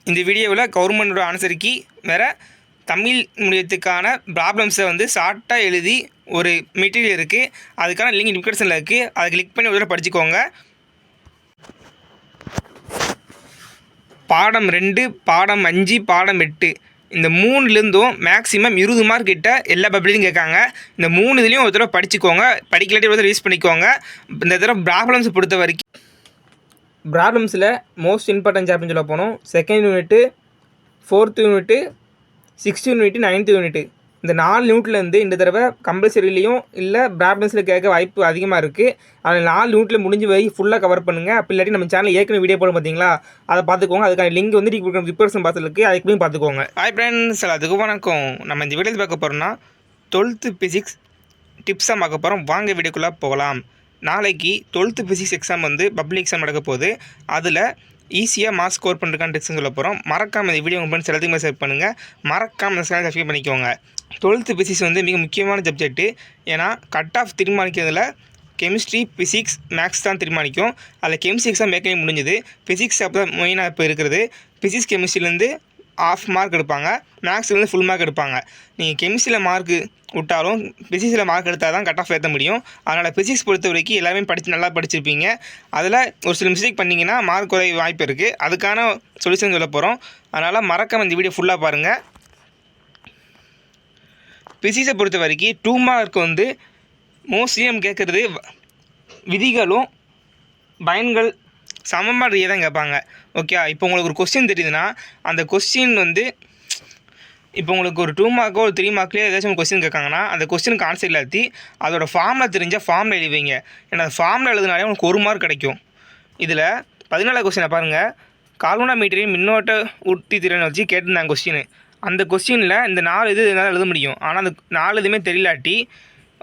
இந்த வீடியோவில் கவர்மெண்டோட ஆன்சருக்கு வேறு தமிழ் மீடியத்துக்கான ப்ராப்ளம்ஸை வந்து ஷார்ட்டாக எழுதி ஒரு மெட்டீரியல் இருக்குது. அதுக்கான லிங்க் டிஸ்கிரிப்ஷனில் இருக்குது. அதை கிளிக் பண்ணி ஒரு படிச்சுக்கோங்க. பாடம் 2, பாடம் 5, பாடம் 8 இந்த 3லேருந்தும் மேக்ஸிமம் 20 மார்க் கிட்ட எல்லா பப்ளிக்கும் கேட்காங்க. இந்த 3 இதுலேயும் ஒரு தடவை படிச்சுக்கோங்க. படிக்கலாட்டி ஒரு தடவை யூஸ் பண்ணிக்கோங்க. இந்த தடவை ப்ராப்ளம்ஸ் பொறுத்த வரைக்கும் ப்ராப்ளம்ஸில் மோஸ்ட் இம்பார்ட்டன்ட் சாப்டர்னு சொல்ல போனோம். 2nd unit, 4th unit, 6th unit, 9th unit இந்த 4 யூனிட்லேருந்து இந்த தடவை கம்பல்சரிலையும் இல்லை ப்ராப்ளம்ஸில் கேட்க வாய்ப்பு அதிகமாக இருக்குது. அதில் 4 யூனிட்டில் முடிஞ்ச வரை ஃபுல்லாக கவர் பண்ணுங்கள். அப்படி இல்லாட்டி நம்ம சேனல் ஏற்கனவே வீடியோ போட பார்த்தீங்களா, அதை பார்த்துக்கோங்க. அதுக்கான லிங்க் வந்து டிஸ்கிரிப்ஷன் பாக்ஸில் இருக்குது. அதுக்கு பார்த்துக்கோங்க. ஹாய் ஃப்ரெண்ட்ஸ், எல்லாத்துக்கும் வணக்கம். நம்ம இந்த வீடியோவில் பார்க்க போகிறோம்னா 12th ஃபிசிக்ஸ் டிப்ஸாக பார்க்க போகிறோம். வாங்க வீடியோக்குள்ளே போகலாம். நாளைக்கு 12th ஃபிசிக்ஸ் எக்ஸாம் வந்து பப்ளிக் எக்ஸாம் நடக்க போகுது. அதில் ஈஸியாக மார்க்ஸ் ஸ்கோர் பண்ணுறதுக்கான டிப்ஸ்னு சொல்ல போகிறோம். மறக்காமல் இந்த வீடியோ உங்கள் ஃப்ரெண்ட்ஸ் எல்லாத்தையுமே ஷேர் பண்ணுங்கள். மறக்காமல் இந்த சேனல் சப்ஸ்கிரைப் பண்ணிக்கோங்க. 12th ஃபிசிக்ஸ் வந்து மிக முக்கியமான சப்ஜெக்ட்டு. ஏன்னா கட் ஆஃப் தீர்மானிக்கிறதுல கெமிஸ்ட்ரி, ஃபிசிக்ஸ், மேக்ஸ் தான் தீர்மானிக்கும். அதில் கெமிஸ்ட்ரி எக்ஸாம் ஏற்கனவே முடிஞ்சுது. ஃபிசிக்ஸ் அப்போ தான் மெயினாக இப்போ இருக்கிறது. ஃபிசிக்ஸ் கெமிஸ்ட்ரிலேருந்து ½ மார்க் எடுப்பாங்க, மேக்ஸ்லேருந்து ஃபுல் மார்க் எடுப்பாங்க. நீங்கள் கெமிஸ்ட்ரியில் மார்க்கு விட்டாலும் ஃபிசிக்ஸில் மார்க் எடுத்தால் தான் கட் ஆஃப் ஏற்ற முடியும். அதனால் ஃபிசிக்ஸ் பொறுத்த வரைக்கும் எல்லாமே நல்லா படிச்சிருப்பீங்க. அதில் ஒரு சில மிஸ்டேக் பண்ணிங்கன்னா மார்க் குறைய வாய்ப்பு இருக்குது. அதுக்கான சொல்யூஷன் சொல்ல போகிறோம். அதனால் மறக்காம இந்த வீடியோ ஃபுல்லாக பாருங்கள். ஃபிசிக்ஸை பொறுத்த வரைக்கும் 2 மார்க் வந்து மோஸ்ட்லி நம்ம கேட்குறது விதிகளும் பயன்கள் சமமாதிரியே தான் கேட்பாங்க. ஓகே, இப்போ உங்களுக்கு ஒரு கொஸ்டின் தெரியுதுன்னா அந்த கொஸ்டின் வந்து இப்போ உங்களுக்கு ஒரு 2 மார்க்கோ ஒரு 3 மார்க்லேயே ஏதாச்சும் ஒரு கொஸ்டின் கேட்காங்கன்னா அந்த கொஸ்டினுக்கு ஆன்சர் இல்லாட்டி அதோட ஃபார்மில் தெரிஞ்சால் ஃபார்மில் எழுதுவீங்க. ஏன்னா அந்த ஃபார்மில் எழுதுனாலே உங்களுக்கு 1 மார்க் கிடைக்கும். இதில் 14வது கொஸ்டினை பாருங்கள். கால்வனோமீட்டரின் மின்னோட்ட உற்பத்தி திறனை வச்சு கேட்டிருந்தாங்க கொஸ்டின். அந்த கொஸ்டினில் இந்த 4 இது என்னால் எழுத முடியும். ஆனால் அந்த 4 இதுவுமே தெரியலாட்டி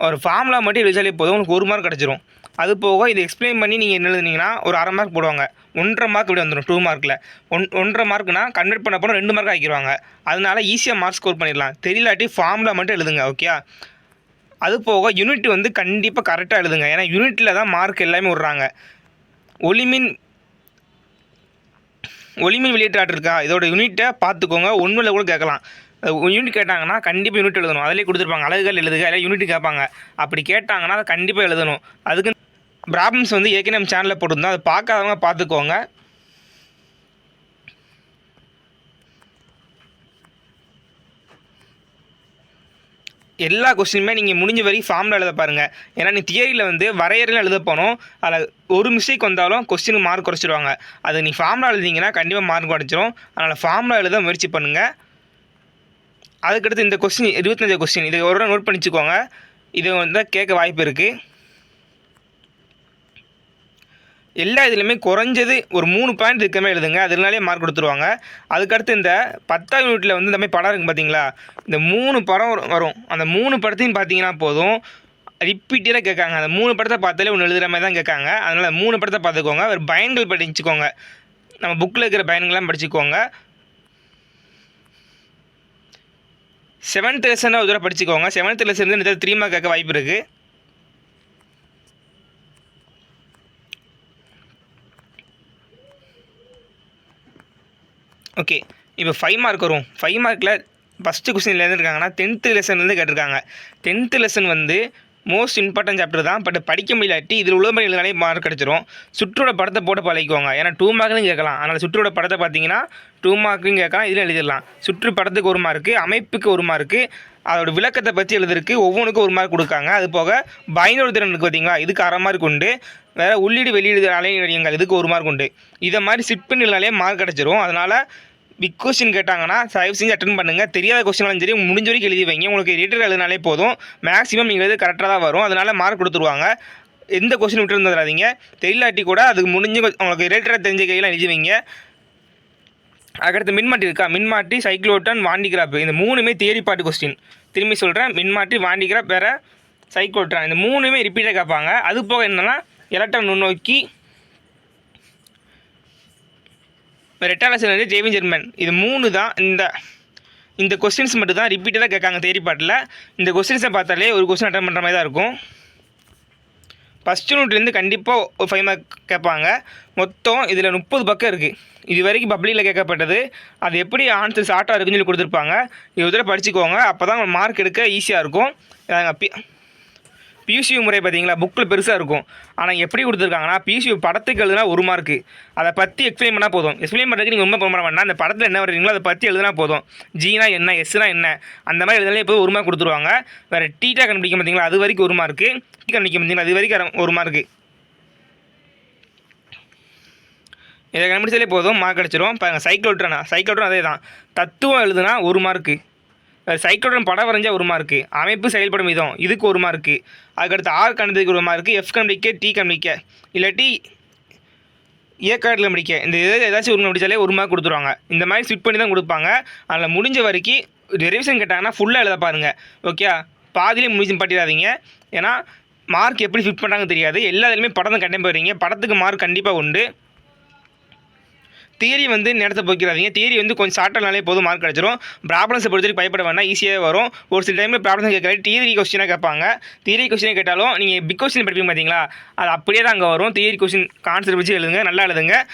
ஒரு ஃபார்முலா மட்டும் எழுதிச்சாலே போதும், உங்களுக்கு 1 மார்க் கிடச்சிரும். அது போக இதை எக்ஸ்பிளைன் பண்ணி நீங்கள் என்ன எழுதுனீங்கன்னா ஒரு ½ மார்க் போடுவாங்க. 1.5 மார்க் இப்படி வந்துடும். 2 மார்க்கில் 1.5 மார்க்னா கன்வெர்ட் பண்ண போனால் 2 மார்க் ஆக்கிடுவாங்க. அதனால ஈஸியாக மார்க் ஸ்கோர் பண்ணிடலாம். தெரியலாட்டி ஃபார்முலா மட்டும் எழுதுங்க. ஓகே, அது போக யூனிட் வந்து கண்டிப்பாக கரெக்டாக எழுதுங்க. ஏன்னா யூனிட்டில் தான் மார்க் எல்லாமே விட்றாங்க. ஒளிமின் வெளியேற்றாட்டு இருக்கா, இதோட யூனிட்டை பார்த்துக்கோங்க. ஒன்றில் கூட கேட்கலாம். யூனிட் கேட்டாங்கன்னா கண்டிப்பாக யூனிட் எழுதணும். அதிலே கொடுத்துருப்பாங்க அலகுகள் எழுதுக, இல்லை யூனிட் கேட்பாங்க. அப்படி கேட்டாங்கன்னா அதை கண்டிப்பாக எழுதணும். அதுக்கு ப்ராப்ளம்ஸ் வந்து ஏற்கனவே நம்ம சேனலில் போட்டிருந்தோம். அதை பார்க்காதவங்க பார்த்துக்கோங்க. எல்லா கொஸ்டினுமே நீங்கள் முடிஞ்ச வரைக்கும் ஃபார்மில் எழுத பாருங்கள். ஏன்னா நீ தியரியில் வந்து வரையறையில் எழுத போனோம். அதில் ஒரு மிஸ்டேக் வந்தாலும் கொஸ்டினுக்கு மார்க் குறைச்சிடுவாங்க. அது நீ ஃபார்மில் எழுதிங்கன்னா கண்டிப்பாக மார்க் குறைச்சிரும். அதனால் ஃபார்மில் எழுத முயற்சி பண்ணுங்கள். அதுக்கடுத்து இந்த கொஸ்டின் 25 கொஸ்டின் இதை ஒரு நோட் பண்ணிச்சுக்கோங்க. இது வந்து கேட்க வாய்ப்பு இருக்குது. எல்லா இதுலேயுமே குறைஞ்சது ஒரு 3 பாயிண்ட் இருக்கமே எழுதுங்க. அதனாலே மார்க் கொடுத்துருவாங்க. அதுக்கடுத்து இந்த 10th யூனிட்டில் வந்து இந்த மாதிரி படம் இருக்குது பார்த்தீங்களா, இந்த 3 படம் வரும். அந்த 3 படத்தையும் பார்த்தீங்கன்னா போதும், ரிப்பீட்டடாக கேட்காங்க. அந்த 3 படத்தை பார்த்தாலே ஒன்று எழுதுகிற மாதிரி தான் கேட்காங்க. அதனால் 3 படத்தை பார்த்துக்கோங்க. ஒரு பயன்கள் படிச்சுக்கோங்க. நம்ம புக்கில் இருக்கிற பயன்கள்லாம் படிச்சுக்கோங்க. 7th லெசனை ஒரு தடவை படிச்சுக்கோங்க. 7th லெசன் இந்த 3 மார்க் கேட்க வாய்ப்பு இருக்குது. ஓகே, இப்போ 5 மார்க் வரும். 5 மார்க்கில் ஃபஸ்ட்டு கொஸ்டின்லேருந்து இருக்காங்கன்னா 10th லெசன்லேருந்து கேட்டிருக்காங்க. 10th லெசன் வந்து மோஸ்ட் இம்பார்ட்டன்ட் சாப்டர் தான். பட் படிக்க முடியலாட்டி இதில் உள்ள மாதிரி எழுதினாலே மார்க் கிடச்சிரும். சுற்றோட படத்தை போட்டு பழகிக்கோங்க. ஏன்னா 2 மார்க்லையும் கேட்கலாம். அதனால் சுற்றோட படத்தை பார்த்தீங்கன்னா 2 மார்க்லையும் கேட்கலாம். இதில் எழுதிடலாம். சுற்று படத்துக்கு 1 மார்க்கு, அமைப்புக்கு 1 மார்க்கு, அதோட விளக்கத்தை பற்றி எழுதுறதுக்கு ஒவ்வொன்றுக்கும் 1 மார்க் கொடுக்காங்க. அது போக பயனோட திறன் இருக்குது பார்த்தீங்களா, இதுக்கு ½ மார்க் உண்டு. வேறு உள்ளீடு வெளியீடு அலைவடிவங்கள் இதுக்கு 1 மார்க் உண்டு. இதை மாதிரி சிட் பண்ணினாலே மார்க் கிடச்சிரும். அதனால் பிக் கொஸ்டின் கேட்டாங்கன்னா தயவு செஞ்சு அட்டன் பண்ணுங்கள். தெரியாத கொஸ்டினாலும் சரி முடிஞ்ச வரைக்கும் எழுதி வைங்க. உங்களுக்கு ரிலேட்டட் எழுதினாலே போதும். மேக்ஸிமம் நீங்கள் எழுது கரெக்டாக தான் வரும். அதனால் மார்க் கொடுத்துருவாங்க. எந்த கொஸ்டின் விட்டு இருந்துடாதீங்க. தெரியலாட்டி கூட அதுக்கு முடிஞ்சு உங்களுக்கு ரிலேட்டடாக தெரிஞ்ச கையெல்லாம் எழுதி வைங்க. அதுக்கடுத்து மின்மாட்டி இருக்கா, மின்மாட்டி, சைக்ளோட்ரான், வாண்டிகிராஃப் இந்த 3மே தியரி பார்ட் கொஸ்டின். திரும்பி சொல்கிறேன், மின்மாட்டி, வாண்டிகிராஃப் வேறு சைக்ளோட்ரான் இந்த 3மே ரிப்பீட்டாக கேட்பாங்க. அது போக என்னென்னா எலக்ட்ரான் நுண்ணோக்கி, ரெட்டாலசன், ஜேவின் ஜெர்மன் இது 3 தான். இந்த கொஸ்டின்ஸ் மட்டும் தான் ரிப்பீட்டடாக கேட்காங்க தியரி பார்ட்டில். இந்த கொஸ்டின்ஸை பார்த்தாலே ஒரு கொஸ்டின் அட்டன் பண்ணுற மாதிரி தான் இருக்கும். ஃபஸ்ட்டு யூனிட்லேருந்து கண்டிப்பாக ஒரு 5 மார்க் கேட்பாங்க. மொத்தம் இதில் 30 பக்கம் இருக்குது. இது வரைக்கும் பப்ளிக்கில் கேட்கப்பட்டது. அது எப்படி ஆன்சர் ஷார்ட்டாக இருக்குன்னு சொல்லி கொடுத்துருப்பாங்க. இது ஒரு தடவை படிச்சுக்கோங்க. அப்போ தான் மார்க் எடுக்க ஈஸியாக இருக்கும். பியூசியூ முறை பார்த்தீங்களா, புக்கில் பெருசாக இருக்கும். ஆனால் எப்படி கொடுத்துருக்காங்கன்னா, பியூசியூ படத்துக்கு எழுதுனா 1 மார்க்கு. அதை பற்றி எக்ஸ்பிளைன் பண்ணால் போதும். எக்ஸ்பிளைன் பண்ணுறதுக்கு நீங்கள் ரொம்ப பண்ண வேண்டாம். அந்த படத்தில் என்ன வரீங்களோ அதை பற்றி எழுதுனா போதும். ஜீனா என்ன, எஸ்னா என்ன, அந்த மாதிரி எழுதுனாலே இப்போ 1 மார்க் கொடுத்துருவாங்க. வேறு டீட்டா கண்டுபிடிக்க பார்த்தீங்களா, அது வரைக்கும் 1 மார்க்கு. டீ கண்டுபிடிக்க பார்த்தீங்களா, அது வரைக்கும் 1 மார்க்கு. இதை கண்டுபிடிச்சாலே போதும், மார்க் கிடச்சிரும். இப்போ சைக்கிளோட்ரன் அதே தான். தத்துவம் எழுதுனா 1 மார்க்கு. சைக்கிளோட்ரன் படம் வரைஞ்சா 1 மார்க்கு. அமைப்பு செயல்படும் விதம் இதுக்கு 1 மார்க்கு. அதுக்கடுத்து ஆர் கண்டுபிடிக்க 1 மார்க்கு. எஃப் கண்டுபிடிக்க, டி கண்டுபிடிக்க, இல்லாட்டி ஏக்காட்டில் முடிக்க, இந்த ஏதாச்சும் 1 முடிச்சாலே 1 மார்க் கொடுத்துருவாங்க. இந்த மாதிரி ஸ்விட் பண்ணி தான் கொடுப்பாங்க. அதில் முடிஞ்ச வரைக்கும் ரிவிஷன் கேட்டாங்கன்னா ஃபுல்லாக எழுத பாருங்கள். ஓகே, பாதியிலே முடிச்சு பட்டிடாதீங்க. ஏன்னா மார்க் எப்படி ஃபிட் பண்ணுறாங்கன்னு தெரியாது. எல்லா இதுலையுமே படம் தான் கண்டே போகிறீங்க. படத்துக்கு மார்க் கண்டிப்பாக உண்டு. தியரி வந்து நேரத்தை போய்க்கிறாதீங்க. தியரி வந்து கொஞ்சம் ஷார்ட்டானாலே போதும், மார்க் கிடச்சிரும். ப்ராப்ளம்ஸை பொறுத்தவரைக்கும் பயப்பட வேண்டாம், ஈஸியாக வரும். ஒரு சில டைமில் ப்ராப்ளம்ஸ் கேட்கறது தியரி கொஸ்டினாக கேட்பாங்க. தியரி கொஸ்டினை கேட்டாலும் நீங்கள் பிக் கொஸ்டின் படிப்பீங்க பார்த்தீங்களா, அது அப்படியே தான் அங்கே வரும். தியரி கொஸ்டின் கான்செப்ட் வச்சு எழுதுங்க, நல்லா எழுதுங்க.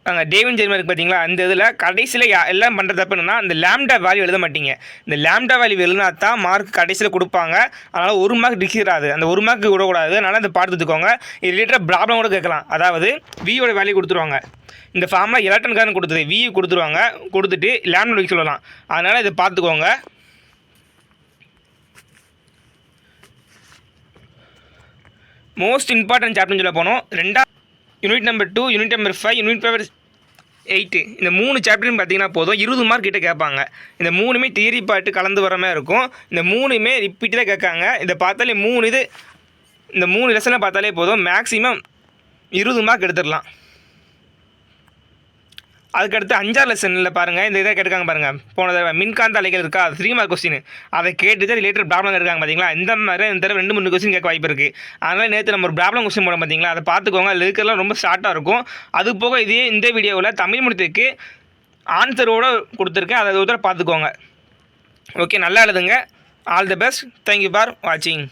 அங்கே டேவின் ஜெர்மன் இருக்குது பார்த்தீங்களா, அந்த இதில் கடைசியில் எல்லாம் பண்ணுறது தப்பு என்னன்னா, இந்த லேம்டா வேல்யூ எழுத மாட்டீங்க. இந்த லேம்டா வேல்யூ எழுதினா தான் மார்க் கடைசியில் கொடுப்பாங்க. அதனால் 1 மார்க் டிக்கிறாது. அந்த 1 மார்க் விடக்கூடாது. அதனால் அதை பார்த்துக்கோங்க. இது ரிலேட்டட் ப்ராப்ளம் கூட கேட்கலாம். அதாவது வியோட வேல்யூ கொடுத்துருவாங்க. இந்த ஃபார்மில் எலக்ட்ரான் கொடுத்தது வி கொடுத்துருவாங்க. கொடுத்துட்டு லேம்டா வைக்க சொல்லலாம். அதனால் இதை பார்த்துக்கோங்க. மோஸ்ட் இம்பார்ட்டன்ட் சாப்டர்னு சொல்ல போனோம். Unit number 2, unit number 5, unit number 8, இந்த 3 சாப்டர்னு பார்த்தீங்கன்னா போதும் 20 மார்க் கிட்ட கேட்பாங்க. இந்த 3மே தியரி பாட்டு கலந்து வர மாதிரி இருக்கும். இந்த 3மே ரிப்பீட் தான் கேட்காங்க. இதை பார்த்தாலே இந்த 3 லெசனை பார்த்தாலே போதும், மேக்ஸிமம் 20 மார்க் எடுத்துடலாம். அதுக்கடுத்து 5ஆவது லெசனில் பாருங்கள், இந்த இதை கேட்டுருக்காங்க பாருங்கள். போன தடவை மின்காந்த அலைகள் இருக்கா, அது 3 மார்க் கொஸ்டின். அதை கேட்டு தான் ரிலேட்டட் ப்ராப்ளம் இருக்காங்க பார்த்தீங்களா. இந்த மாதிரி இந்த தடவை 2-3 கொஸ்டின் கேட்க வாய்ப்பு இருக்குது. அதனால் நேற்று நம்ம ஒரு ப்ராப்ளம் கொஸ்டின் போட பார்த்தீங்களா, அதை பார்த்துக்கோங்க. அதில் இருக்கிறதுலாம் ரொம்ப ஷார்ட்டாக இருக்கும். அது போக இந்த வீடியோவில் தமிழ் மொழிக்கு ஆன்சரோடு கொடுத்துருக்கேன். அதை ஒரு தடவை பார்த்துக்கோங்க. ஓகே, நல்லா எழுதுங்க. All the best. Thank you for வாட்சிங்.